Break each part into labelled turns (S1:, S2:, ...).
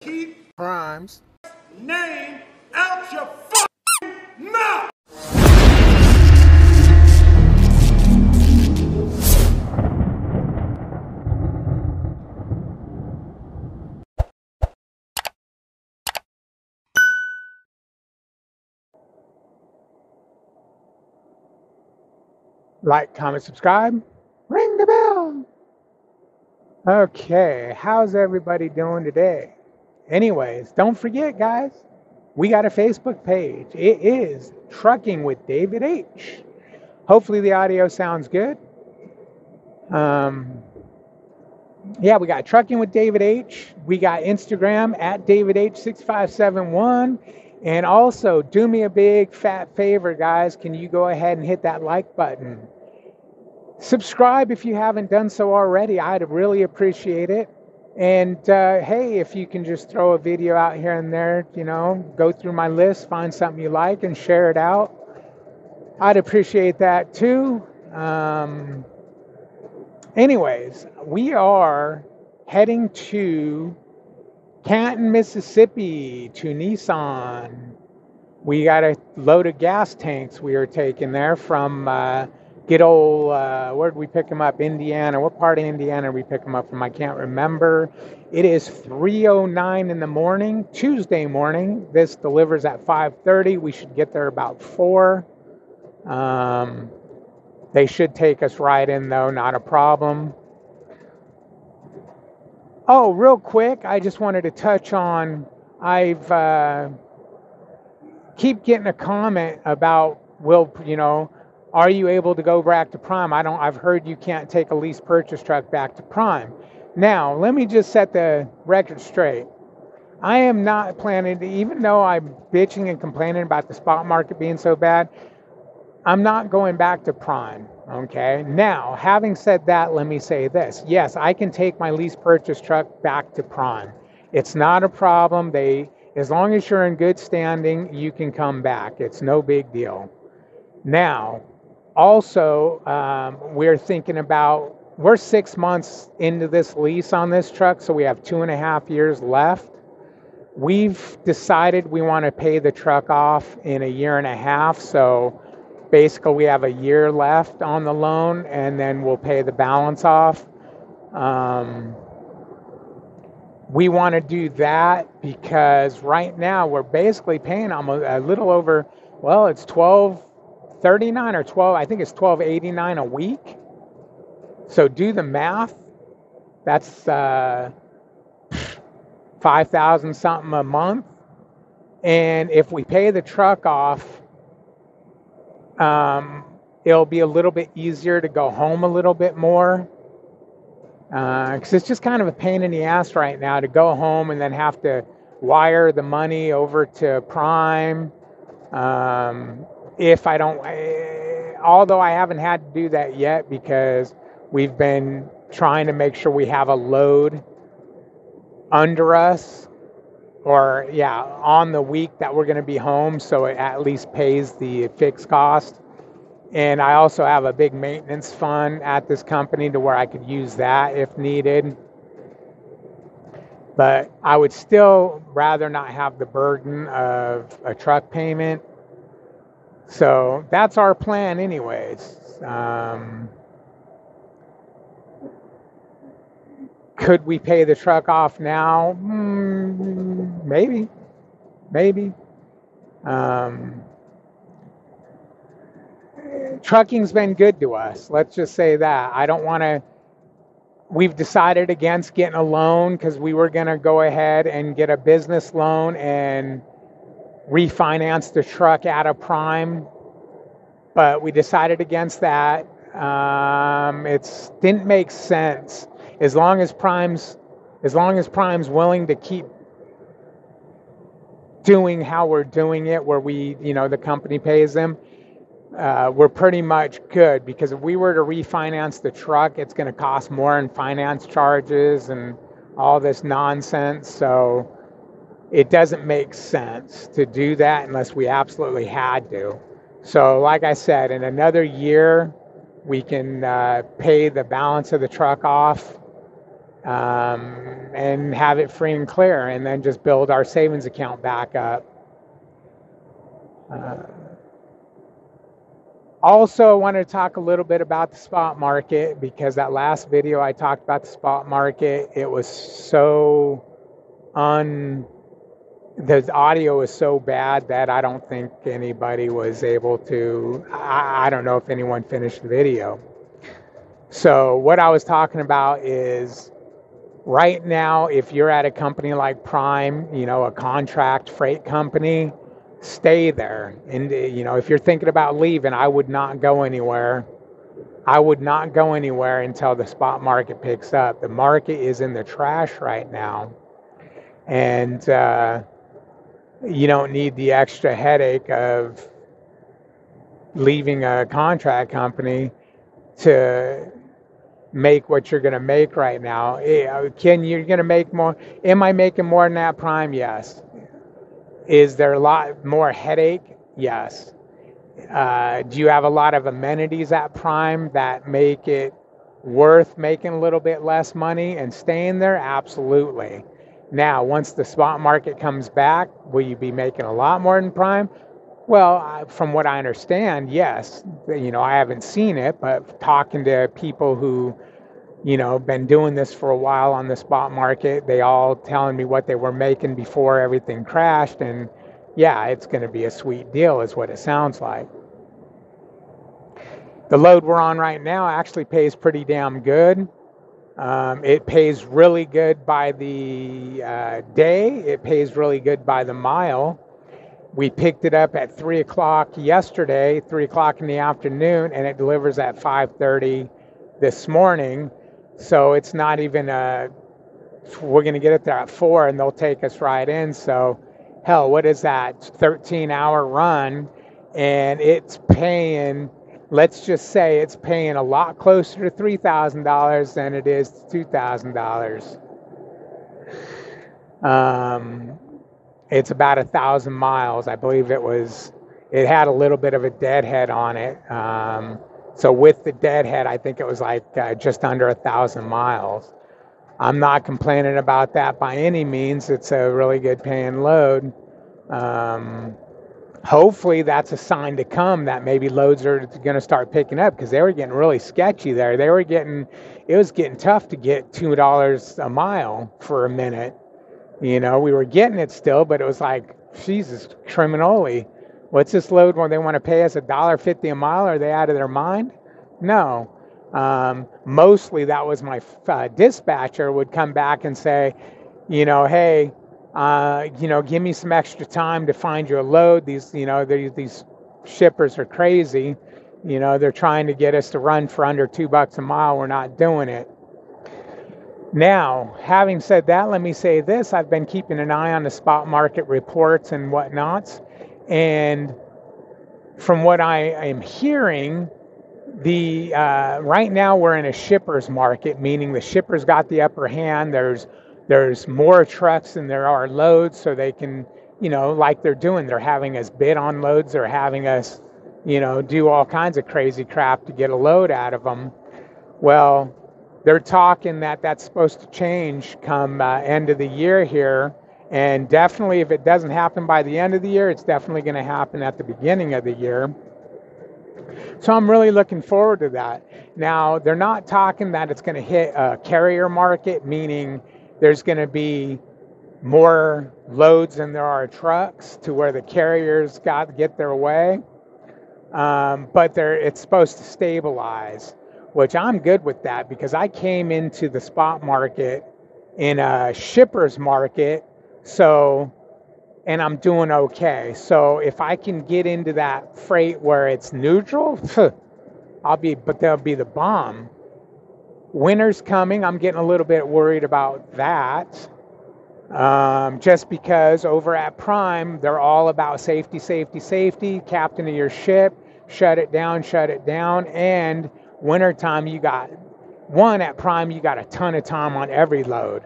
S1: Keep
S2: Prime's
S1: name out your fucking mouth!
S2: like, comment, subscribe, ring the bell. Okay, how's everybody doing today? Anyways, don't forget, guys, we got a Facebook page. It is Trucking with David H. Hopefully the audio sounds good. Yeah, we got Trucking with David H. We got Instagram at David H6571. And also, do me a big fat favor, guys. Can you go ahead and hit that like button? Subscribe if you haven't done so already. I'd really appreciate it. And hey, if you can just throw a video out here and there, go through my list, find something you like, and share it out. I'd appreciate that too. Anyways, we are heading to Canton, Mississippi, to Nissan. We got a load of gas tanks we are taking there from good old, where did we pick them up? Indiana. What part of Indiana did we pick them up from? I can't remember. It is 3:09 in the morning, Tuesday morning. This delivers at 5:30. We should get there about 4. They should take us right in, though, not a problem. Oh, real quick, I just wanted to touch on, keep getting a comment about, are you able to go back to Prime? I've heard you can't take a lease purchase truck back to Prime. Now, let me just set the record straight. I am not planning to, even though I'm bitching and complaining about the spot market being so bad, I'm not going back to Prime, okay? Now, having said that, let me say this. Yes, I can take my lease purchase truck back to Prime. It's not a problem. As long as you're in good standing, you can come back. It's no big deal. Now, also, we're 6 months into this lease on this truck, so we have 2.5 years left. We've decided we want to pay the truck off in a year and a half, so basically we have a year left on the loan, and then we'll pay the balance off. We want to do that because right now we're basically paying almost a little over, it's $12.39 or 12, I think it's $12.89 a week. So do the math. That's 5,000 something a month. And if we pay the truck off, it'll be a little bit easier to go home a little bit more. Because it's just kind of a pain in the ass right now to go home and then have to wire the money over to Prime. If I don't, although I haven't had to do that yet because we've been trying to make sure we have a load under us on the week that we're going to be home, so it at least pays the fixed cost. And I also have a big maintenance fund at this company to where I could use that if needed. But I would still rather not have the burden of a truck payment. So that's our plan anyways. Could we pay the truck off now? Maybe. Trucking's been good to us. Let's just say that. We've decided against getting a loan because we were going to go ahead and get a business loan and refinance the truck out of Prime. But we decided against that. It didn't make sense. As long as Prime's willing to keep doing how we're doing it, where the company pays them, we're pretty much good, because if we were to refinance the truck, it's going to cost more in finance charges and all this nonsense. So it doesn't make sense to do that unless we absolutely had to. So like I said, in another year, we can pay the balance of the truck off. and have it free and clear, and then just build our savings account back up. Also, I want to talk a little bit about the spot market, because that last video I talked about the spot market, it was so the audio is so bad that I don't think anybody was able to, I don't know if anyone finished the video. So what I was talking about is, right now, if you're at a company like Prime, a contract freight company, stay there. And, if you're thinking about leaving, I would not go anywhere. I would not go anywhere until the spot market picks up. The market is in the trash right now. And you don't need the extra headache of leaving a contract company to make what you're going to make right now. You're going to make more? Am I making more than that Prime? Yes. Is there a lot more headache? Yes. Do you have a lot of amenities at Prime that make it worth making a little bit less money and staying there? Absolutely. Now, once the spot market comes back, will you be making a lot more than Prime? Well, from what I understand, yes. I haven't seen it, but talking to people who, been doing this for a while on the spot market, they all telling me what they were making before everything crashed. And yeah, it's going to be a sweet deal is what it sounds like. The load we're on right now actually pays pretty damn good. It pays really good by the day. It pays really good by the mile. We picked it up at 3 o'clock yesterday, 3 o'clock in the afternoon, and it delivers at 5:30 this morning. So it's not even we're going to get it there at 4 and they'll take us right in. So hell, what is that? 13-hour run, and it's paying, let's just say it's paying a lot closer to $3,000 than it is to $2,000. It's about 1,000 miles. I believe it had a little bit of a deadhead on it. So with the deadhead, I think it was like just under 1,000 miles. I'm not complaining about that by any means. It's a really good paying load. Hopefully that's a sign to come that maybe loads are going to start picking up, because they were getting really sketchy there. It was getting tough to get $2 a mile for a minute. We were getting it still, but it was like, Jesus, criminally. What's this load where they want to pay us $1.50 a mile? Are they out of their mind? No. Mostly that was my dispatcher would come back and say, hey, give me some extra time to find you a load. These shippers are crazy. They're trying to get us to run for under $2 a mile. We're not doing it. Now, having said that, let me say this. I've been keeping an eye on the spot market reports and whatnots. And from what I am hearing, right now we're in a shipper's market, meaning the shippers got the upper hand. There's more trucks than there are loads, so they can, like they're doing. They're having us bid on loads. They're having us, do all kinds of crazy crap to get a load out of them. Well, they're talking that that's supposed to change come end of the year here. And definitely, if it doesn't happen by the end of the year, it's definitely going to happen at the beginning of the year. So I'm really looking forward to that. Now, they're not talking that it's going to hit a carrier market, meaning there's going to be more loads than there are trucks to where the carriers got to get their way. But it's supposed to stabilize, which I'm good with that, because I came into the spot market in a shipper's market, and I'm doing okay. So if I can get into that freight where it's neutral, but they'll be the bomb. Winter's coming. I'm getting a little bit worried about that. Just because over at Prime, they're all about safety, safety, safety. Captain of your ship, shut it down. And wintertime, at Prime, you got a ton of time on every load.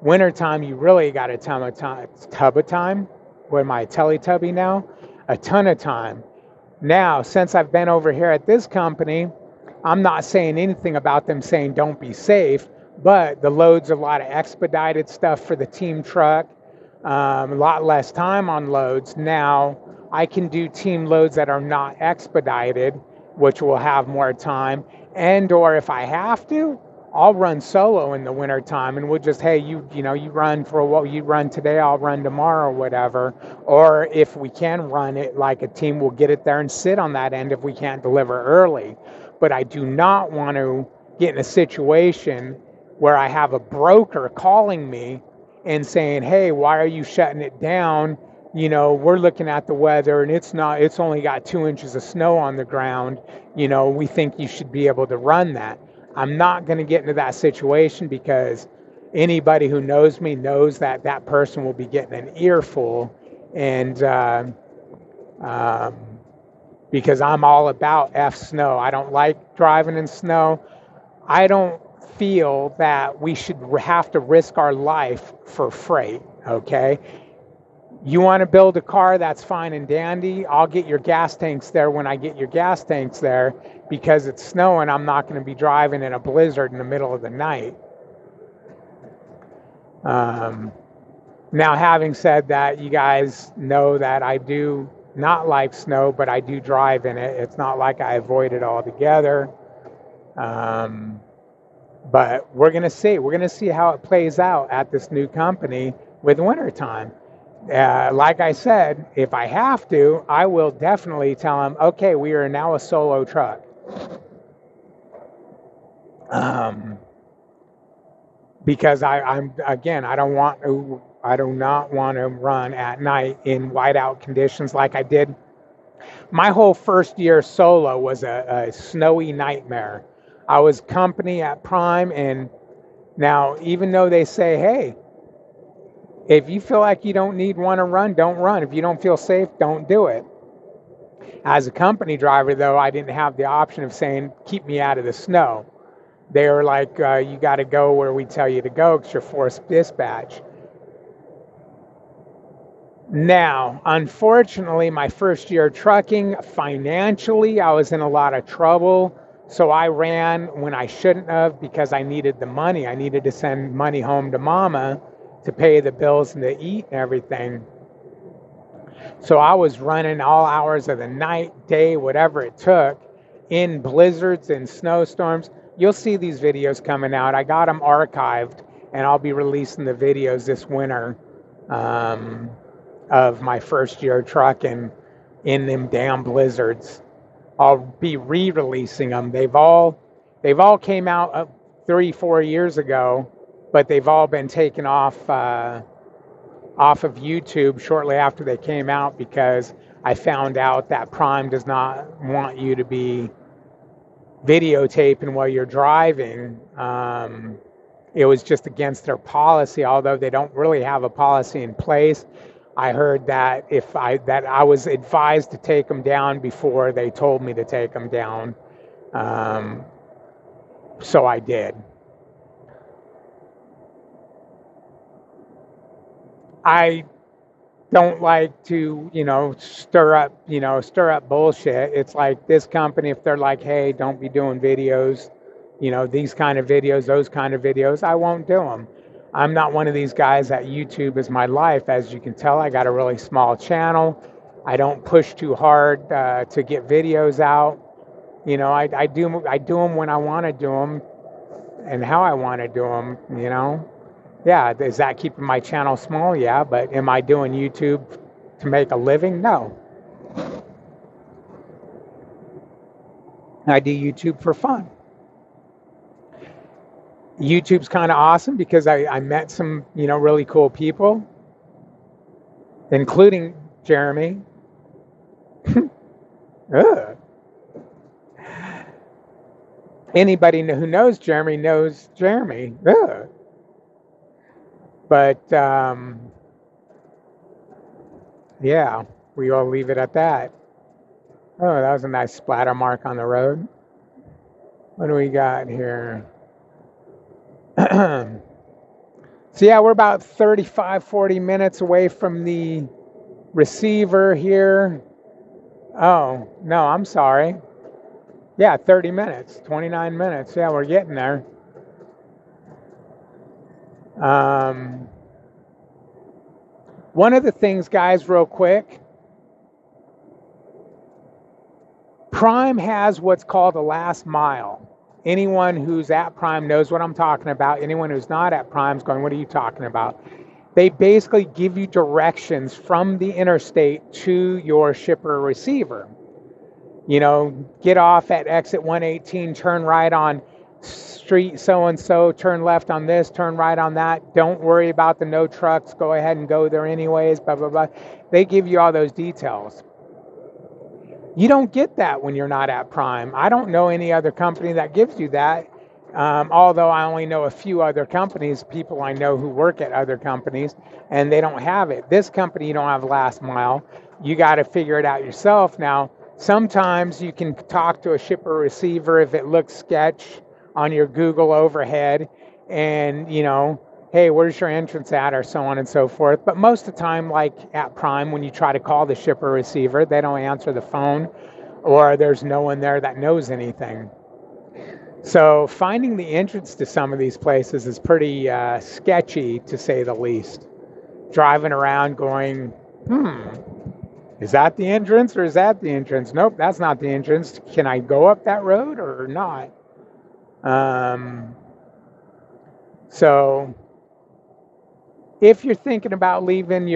S2: Wintertime, you really got a ton of time. What am I, Teletubby now? A ton of time. Now, since I've been over here at this company, I'm not saying anything about them saying don't be safe, but the load's a lot of expedited stuff for the team truck, a lot less time on loads. Now I can do team loads that are not expedited, which will have more time, and or if I have to, I'll run solo in the winter time, and we'll just, hey, you run for a while, you run today, I'll run tomorrow, or whatever. Or if we can run it like a team, we'll get it there and sit on that end if we can't deliver early. But I do not want to get in a situation where I have a broker calling me and saying, hey, why are you shutting it down? We're looking at the weather and it's only got 2 inches of snow on the ground. We think you should be able to run that. I'm not going to get into that situation, because anybody who knows me knows that that person will be getting an earful. And because I'm all about F snow. I don't like driving in snow. I don't feel that we should have to risk our life for freight, okay? You want to build a car, that's fine and dandy. I'll get your gas tanks there when I get your gas tanks there, because it's snowing. I'm not going to be driving in a blizzard in the middle of the night. Now, having said that, you guys know that I do not like snow, but I do drive in it. It's not like I avoid it altogether. But we're going to see. We're going to see how it plays out at this new company with wintertime. Like I said, if I have to, I will definitely tell them, okay, we are now a solo truck. Because I do not want to run at night in whiteout conditions like I did. My whole first year solo was a snowy nightmare. I was company at Prime, and now even though they say, hey, if you feel like you don't want to run, don't run. If you don't feel safe, don't do it. As a company driver, though, I didn't have the option of saying, keep me out of the snow. They were like, you got to go where we tell you to go because you're forced dispatch. Now, unfortunately, my first year trucking, financially, I was in a lot of trouble. So I ran when I shouldn't have, because I needed the money. I needed to send money home to mama to pay the bills and to eat and everything. So I was running all hours of the night, day, whatever it took, in blizzards and snowstorms. You'll see these videos coming out. I got them archived, and I'll be releasing the videos this winter of my first year trucking in them damn blizzards. I'll be re-releasing them. They've all came out 3-4 years ago, but they've all been taken off of YouTube shortly after they came out, because I found out that Prime does not want you to be videotaping while you're driving. It was just against their policy, although they don't really have a policy in place. I heard that I was advised to take them down before they told me to take them down. So I did. I don't like to, stir up bullshit. It's like this company, if they're like, hey, don't be doing videos, these kind of videos, those kind of videos, I won't do them. I'm not one of these guys that YouTube is my life. As you can tell, I got a really small channel. I don't push too hard to get videos out. I do them when I want to do them and how I want to do them, Yeah, is that keeping my channel small? Yeah, but am I doing YouTube to make a living? No. I do YouTube for fun. YouTube's kind of awesome because I met some, really cool people, including Jeremy. Anybody who knows Jeremy knows Jeremy. But, yeah, we all leave it at that. Oh, that was a nice splatter mark on the road. What do we got here? So yeah, we're about 35-40 minutes away from the receiver here. Oh, no, I'm sorry. Yeah, 30 minutes, 29 minutes. Yeah, we're getting there. Um, one of the things, guys, real quick, Prime has what's called a last mile. Anyone who's at Prime knows what I'm talking about. Anyone who's not at Prime is going, what are you talking about? They basically give you directions from the interstate to your shipper receiver. You know, get off at exit 118, turn right on street so-and-so, turn left on this, turn right on that. Don't worry about the no trucks. Go ahead and go there anyways, blah, blah, blah. They give you all those details. You don't get that when you're not at Prime. I don't know any other company that gives you that, although I only know a few other companies, people I know who work at other companies, and they don't have it. This company, you don't have last mile. You got to figure it out yourself. Now, sometimes you can talk to a shipper receiver if it looks sketch on your Google overhead, and, you know, hey, where's your entrance at, or so on and so forth. But most of the time, like at Prime, when you try to call the shipper receiver, they don't answer the phone, or there's no one there that knows anything. So finding the entrance to some of these places is pretty sketchy, to say the least. Driving around going, is that the entrance or is that the entrance? Nope, that's not the entrance. Can I go up that road or not? So if you're thinking about leaving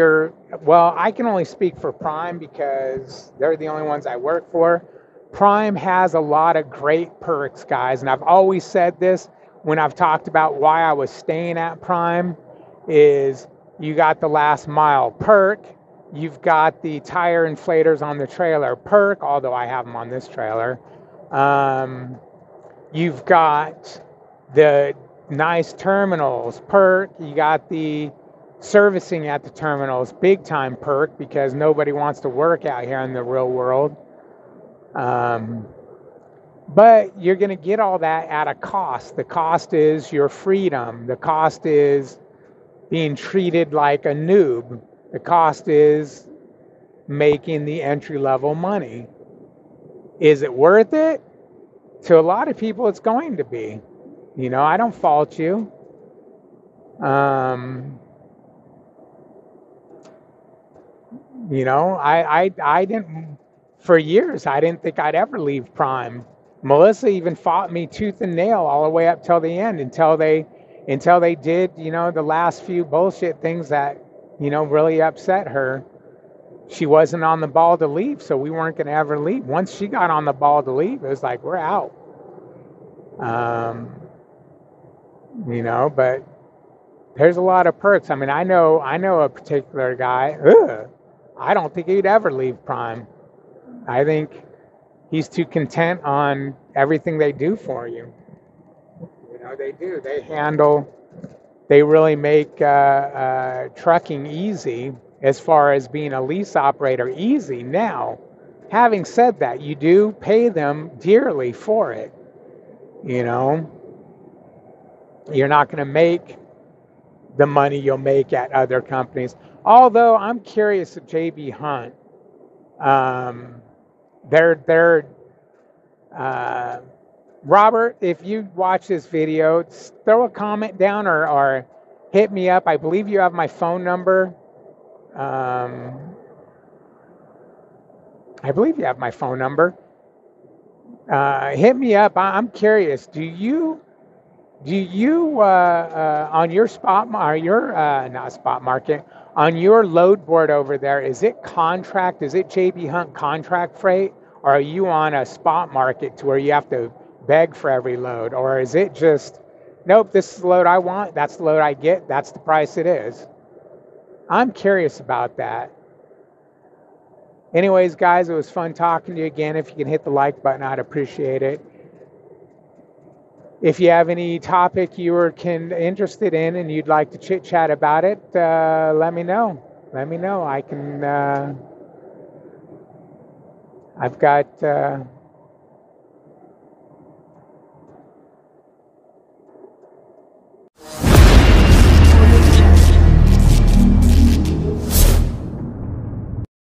S2: well, I can only speak for Prime because they're the only ones I work for. Prime has a lot of great perks, guys, and I've always said this when I've talked about why I was staying at Prime is you got the last mile perk, you've got the tire inflators on the trailer perk, although I have them on this trailer. You've got the nice terminals perk, you got the servicing at the terminals, big time perk, because nobody wants to work out here in the real world. But you're going to get all that at a cost. The cost is your freedom. The cost is being treated like a noob. The cost is making the entry level money. Is it worth it? To a lot of people, it's going to be. You know, I don't fault you. You know, I didn't, for years, I didn't think I'd ever leave Prime. Melissa even fought me tooth and nail all the way up till the end, until they did, you know, the last few bullshit things that, you know, really upset her. She wasn't on the ball to leave, so we weren't going to ever leave. Once she got on the ball to leave, it was like, we're out. You know, but there's a lot of perks. I mean, I know a particular guy. I don't think he'd ever leave Prime. I think he's too content on everything they do for you. You know, they do. They really make trucking easy as far as being a lease operator easy. Now, having said that, you do pay them dearly for it. You know, you're not going to make the money you'll make at other companies. Although I'm curious at JB Hunt. Robert, if you watch this video, throw a comment down or hit me up. I believe you have my phone number. I believe you have my phone number. Hit me up. I'm curious. Do you on your not spot market, on your load board over there, is it contract? Is it JB Hunt contract freight? Or are you on a spot market to where you have to beg for every load? Or is it just, nope, this is the load I want, that's the load I get, that's the price it is? I'm curious about that. Anyways, guys, it was fun talking to you again. If you can hit the like button, I'd appreciate it. If you have any topic you are interested in and you'd like to chit chat about it, let me know. Let me know. I can. I've got.